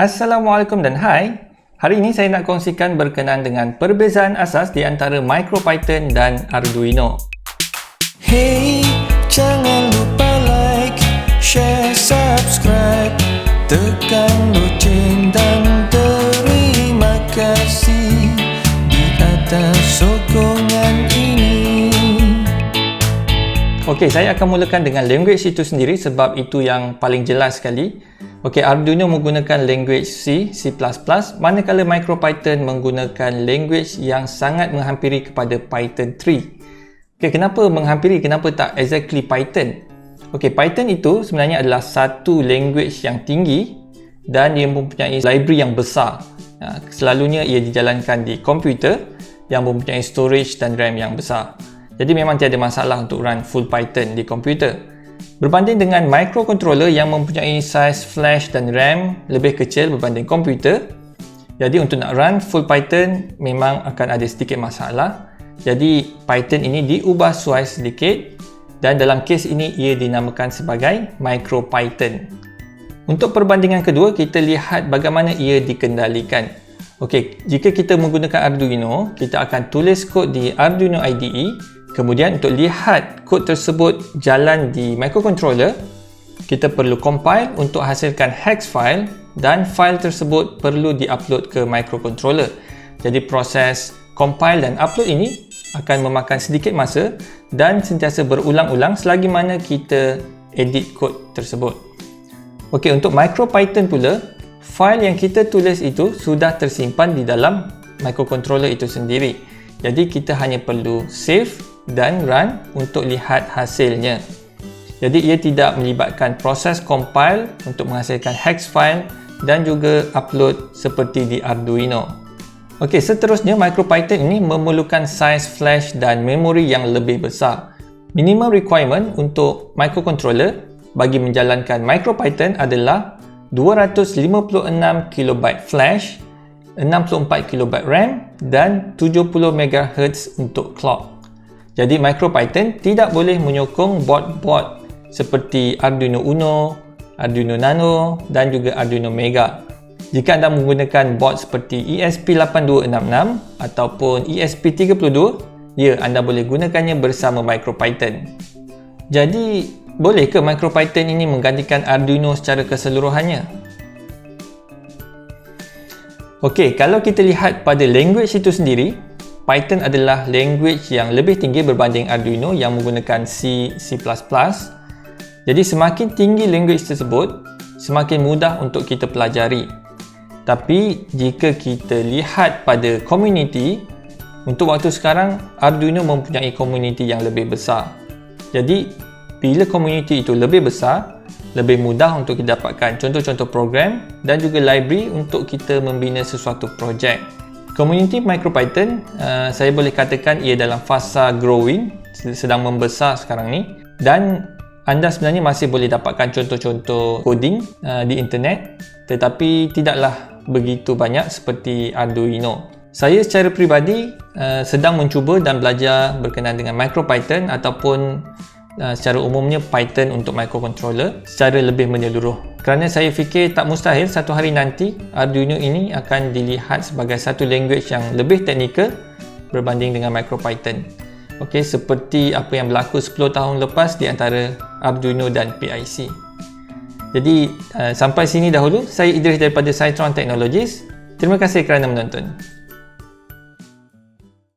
Assalamualaikum dan hai. Hari ini saya nak kongsikan berkenaan dengan perbezaan asas di antara MicroPython dan Arduino. Hey, jangan lupa like, share, subscribe, tekan loceng dan terima kasih di atas sokongan ini. Okey, saya akan mulakan dengan language itu sendiri sebab itu yang paling jelas sekali. Okey, Arduino menggunakan language C, C++, manakala MicroPython menggunakan language yang sangat menghampiri kepada Python 3. Okey, kenapa menghampiri? Kenapa tak exactly Python? Okey, Python itu sebenarnya adalah satu language yang tinggi dan ia mempunyai library yang besar. Selalunya ia dijalankan di komputer yang mempunyai storage dan RAM yang besar. Jadi memang tiada masalah untuk run full Python di komputer. Berbanding dengan microcontroller yang mempunyai saiz flash dan RAM lebih kecil berbanding komputer, jadi untuk nak run full Python memang akan ada sedikit masalah. Jadi Python ini diubah suai sedikit dan dalam kes ini ia dinamakan sebagai MicroPython. Untuk perbandingan kedua, kita lihat bagaimana ia dikendalikan. Okey, jika kita menggunakan Arduino, kita akan tulis kod di Arduino IDE. Kemudian untuk lihat kod tersebut jalan di microcontroller, kita perlu compile untuk hasilkan hex file dan file tersebut perlu diupload ke microcontroller. Jadi proses compile dan upload ini akan memakan sedikit masa dan sentiasa berulang-ulang selagi mana kita edit kod tersebut. Okey, untuk MicroPython pula, file yang kita tulis itu sudah tersimpan di dalam microcontroller itu sendiri. Jadi kita hanya perlu save dan run untuk lihat hasilnya. Jadi ia tidak melibatkan proses compile untuk menghasilkan hex file dan juga upload seperti di Arduino. Okey, seterusnya MicroPython ini memerlukan saiz flash dan memori yang lebih besar. Minimum requirement untuk microcontroller bagi menjalankan MicroPython adalah 256 KB flash, 64 KB RAM dan 70 MHz untuk clock. Jadi MicroPython tidak boleh menyokong board-board seperti Arduino Uno, Arduino Nano dan juga Arduino Mega. Jika anda menggunakan board seperti ESP8266 ataupun ESP32, ya, anda boleh gunakannya bersama MicroPython. Jadi, boleh ke MicroPython ini menggantikan Arduino secara keseluruhannya? Okey, kalau kita lihat pada language itu sendiri, Python adalah language yang lebih tinggi berbanding Arduino yang menggunakan C, C++. Jadi semakin tinggi language tersebut, semakin mudah untuk kita pelajari. Tapi jika kita lihat pada community, untuk waktu sekarang Arduino mempunyai community yang lebih besar. Jadi bila community itu lebih besar, lebih mudah untuk kita dapatkan contoh-contoh program dan juga library untuk kita membina sesuatu projek. Community MicroPython, saya boleh katakan ia dalam fasa growing, sedang membesar sekarang ni, dan anda sebenarnya masih boleh dapatkan contoh-contoh coding di internet, tetapi tidaklah begitu banyak seperti Arduino. Saya secara peribadi sedang mencuba dan belajar berkenaan dengan MicroPython ataupun secara umumnya Python untuk microcontroller secara lebih menyeluruh. Kerana saya fikir tak mustahil satu hari nanti Arduino ini akan dilihat sebagai satu language yang lebih teknikal berbanding dengan MicroPython. Okey, seperti apa yang berlaku 10 tahun lepas di antara Arduino dan PIC. Jadi sampai sini dahulu, saya Idris daripada Cytron Technologies. Terima kasih kerana menonton.